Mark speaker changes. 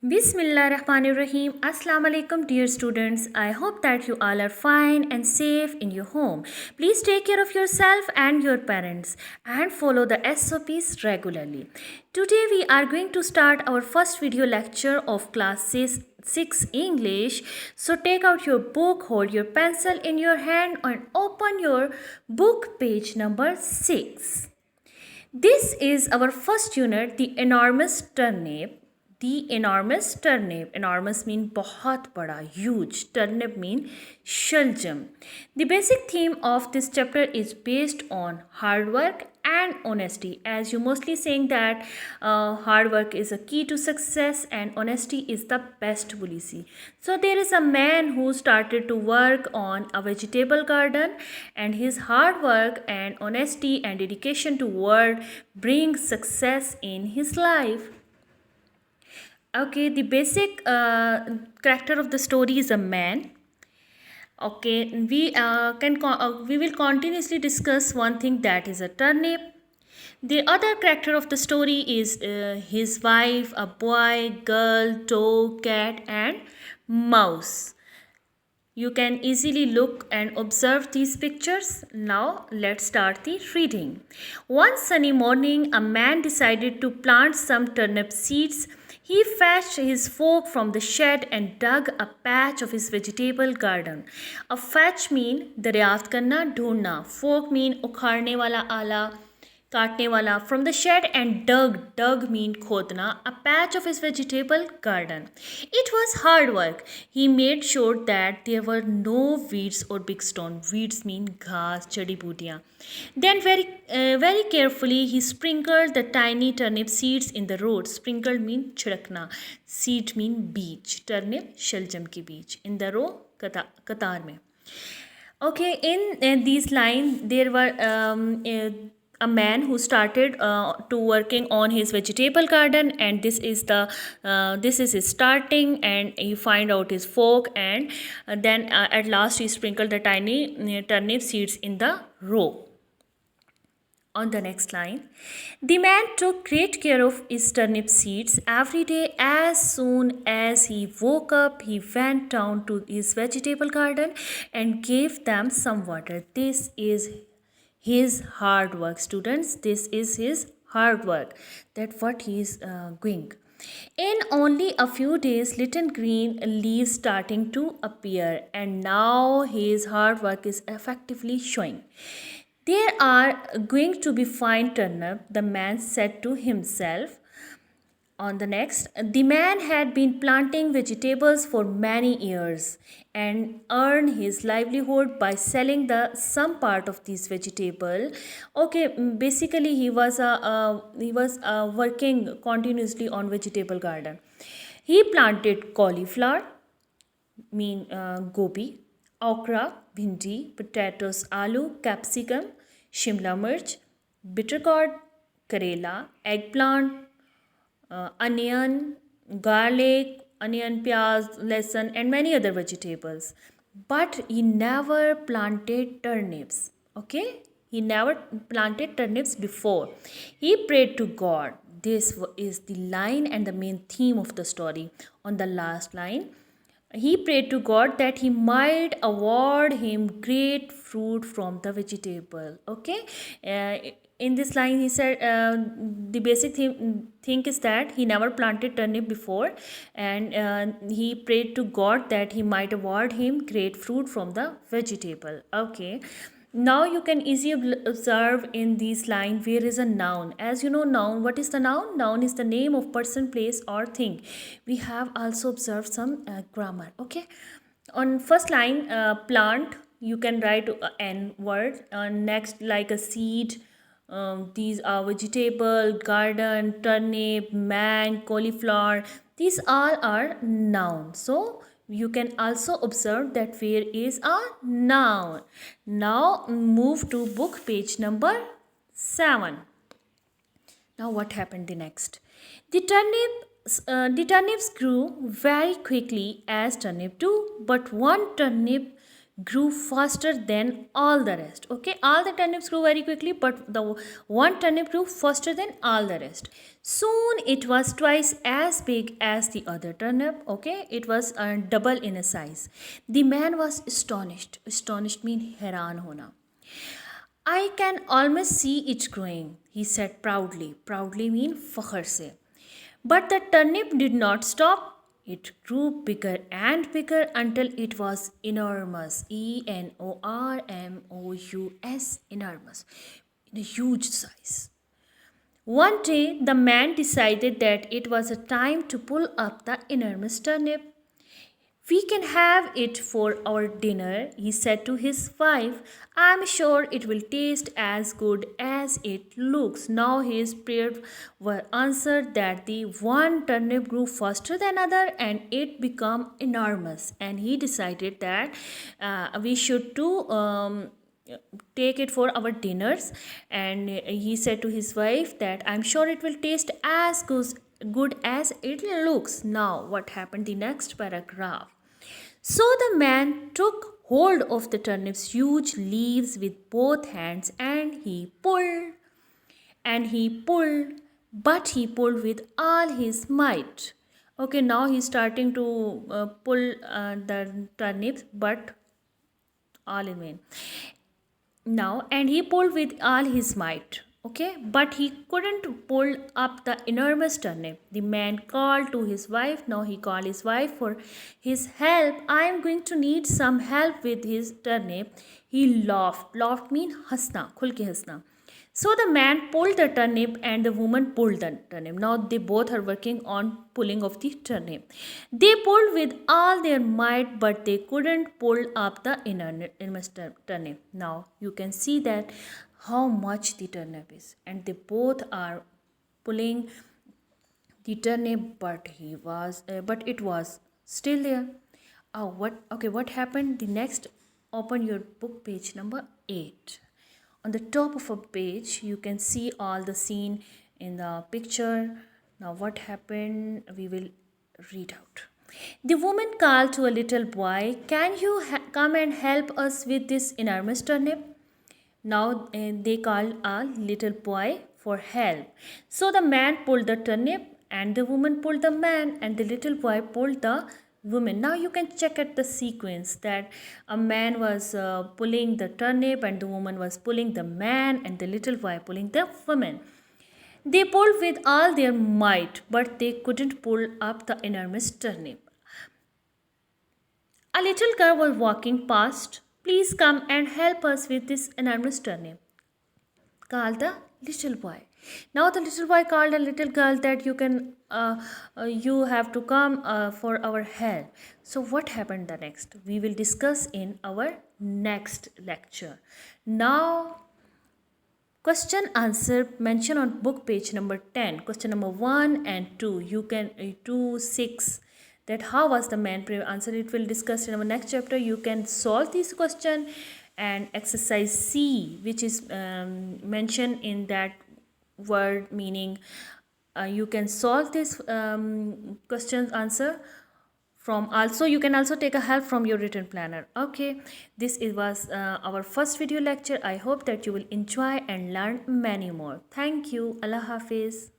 Speaker 1: Bismillahirrahmanirrahim. Assalamu alaikum, dear students. I hope that you all are fine and safe in your home. Please take care of yourself and your parents and follow the SOPs regularly. Today we are going to start our first video lecture of class 6 English. So take out your book, hold your pencil in your hand and open your book page number 6. This is our first unit, the enormous turnip. The enormous turnip. Enormous mean बहुत बड़ा, huge. Turnip mean shaljam. The basic theme of this chapter is based on hard work and honesty. As you mostly saying that hard work is a key to success and honesty is the best policy. So there is a man who started to work on a vegetable garden, and his hard work and honesty and dedication to work bring success in his life. Okay, the basic character of the story is a man. Okay, we will continuously discuss one thing, that is a turnip. The other character of the story is his wife, a boy, girl, dog, cat, and mouse. You can easily look and observe these pictures. Now let's start the reading. One sunny morning, a man decided to plant some turnip seeds. He fetched his fork from the shed and dug a patch of his vegetable garden. A fetch mean दरियाफ्त करना, ढूंढना. Fork mean उखाड़ने वाला आला, काटने वाला. From the shed and dug mean खोदना, a patch of his vegetable garden. It was hard work. He made sure that there were no weeds or big stone. Weeds mean घास, जड़ी बूटियाँ. Then very carefully he sprinkled the tiny turnip seeds in the road. Sprinkled mean छिड़कना. Seed mean बीज. Turnip शलजम की बीज. In the row कतार में. Okay, in these lines there were a man who started to working on his vegetable garden, and this is his starting, and he find out his fork, and then at last he sprinkled the tiny turnip seeds in the row. On the next line, the man took great care of his turnip seeds every day. As soon as he woke up, he went down to his vegetable garden and gave them some water. This is his hard work, students. This is his hard work, that what he is doing. In only a few days, little green leaves starting to appear, and now his hard work is effectively showing. There are going to be fine turnip, the man said to himself. On the next, the man had been planting vegetables for many years and earned his livelihood by selling the some part of these vegetable. Okay, basically he was working continuously on vegetable garden. He planted cauliflower, mean gobi, okra, bhindi, potatoes, aloo, capsicum, shimla mirch, bitter gourd, karela, eggplant, onion, garlic, onion, pyaz, lesson, and many other vegetables. But he never planted turnips. Okay? He never planted turnips before. He prayed to God. This is the line and the main theme of the story. On the last line, he prayed to God that he might award him great fruit from the vegetable. Okay, in this line he said the basic thing is that he never planted turnip before, and he prayed to God that he might award him great fruit from the vegetable. Okay, now you can easily observe in this line where is a noun. As you know, noun, what is the noun? Noun is the name of person, place or thing. We have also observed some grammar. Okay, on first line, plant, you can write n word. Next, like a seed, these are vegetable, garden, turnip, man, cauliflower. These all are nouns. So you can also observe that where is a noun. Now move to book page number 7. Now what happened the next? The turnips grew very quickly as turnip do, but one turnip grew faster than all the rest. Okay, all the turnips grew very quickly, but the one turnip grew faster than all the rest. Soon it was twice as big as the other turnip. Okay, it was double in a size. The man was astonished. Astonished mean हैरान होना. I can almost see it growing, he said proudly. Proudly mean फखर से. But the turnip did not stop. It grew bigger and bigger until it was enormous. Enormous. Enormous. In a huge size. One day, the man decided that it was a time to pull up the enormous turnip. We can have it for our dinner, he said to his wife. I'm sure it will taste as good as it looks. Now his prayers were answered that the one turnip grew faster than other and it became enormous. And he decided that we should do take it for our dinners. And he said to his wife that I'm sure it will taste as good as it looks. Now what happened? The next paragraph. So the man took hold of the turnip's huge leaves with both hands and he pulled, but he pulled with all his might. Okay, now he's starting to pull the turnips, but all in vain. Now, and he pulled with all his might. Okay, but he couldn't pull up the enormous turnip. The man called to his wife. Now he called his wife for his help. I am going to need some help with his turnip. He laughed. Laughed mean hasna, khul ke hasna. So the man pulled the turnip and the woman pulled the turnip. Now they both are working on pulling of the turnip. They pulled with all their might, but they couldn't pull up the enormous turnip. Now you can see that how much the turnip is, and they both are pulling the turnip, but it was still there. What happened? The next, open your book page number 8. On the top of a page you can see all the scene in the picture. Now what happened, we will read out. The woman called to a little boy, can you come and help us with this enormous turnip? Now they called a little boy for help. So the man pulled the turnip and the woman pulled the man and the little boy pulled the woman. Now you can check at the sequence that a man was pulling the turnip and the woman was pulling the man and the little boy pulling the woman. They pulled with all their might, but they couldn't pull up the enormous turnip. A little girl was walking past. Please come and help us with this enormous turnip, called the little boy. Now the little boy called a little girl that you have to come for our help. So what happened the next? We will discuss in our next lecture. Now question answer mentioned on book page number 10. Question number 1 and 2. You can 2, 6. That how was the man answer? It will discuss in our next chapter. You can solve this question, and exercise C, which is mentioned in that word meaning. You can solve this questions answer from. Also you can also take a help from your written planner. Okay, this was our first video lecture. I hope that you will enjoy and learn many more. Thank you. Allah Hafiz.